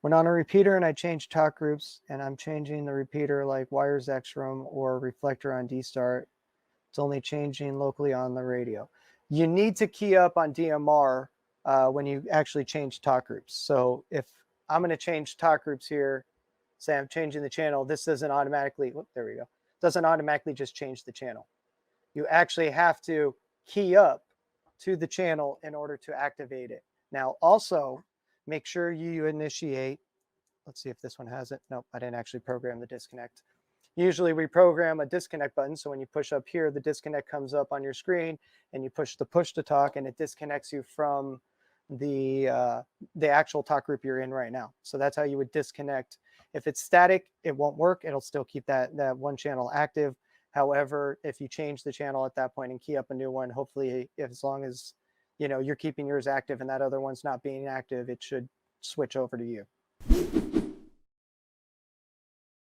When on a repeater and I change talk groups and I'm changing the repeater like wires X room or reflector on D start, it's only changing locally on the radio. You need to key up on DMR when you actually change talk groups. So if I'm going to change talk groups here, say I'm changing the channel, this doesn't automatically, there we go, doesn't automatically just change the channel. You actually have to key up to the channel in order to activate it. Now, also make sure you initiate, let's see if this one has it. Nope, I didn't actually program the disconnect. Usually we program a disconnect button. So when you push up here, the disconnect comes up on your screen and you push the push to talk and it disconnects you from the actual talk group you're in right now. So that's how you would disconnect. If it's static, it won't work. It'll still keep that one channel active. However, if you change the channel at that point and key up a new one, hopefully, as long as you're keeping yours active and that other one's not being active, it should switch over to you.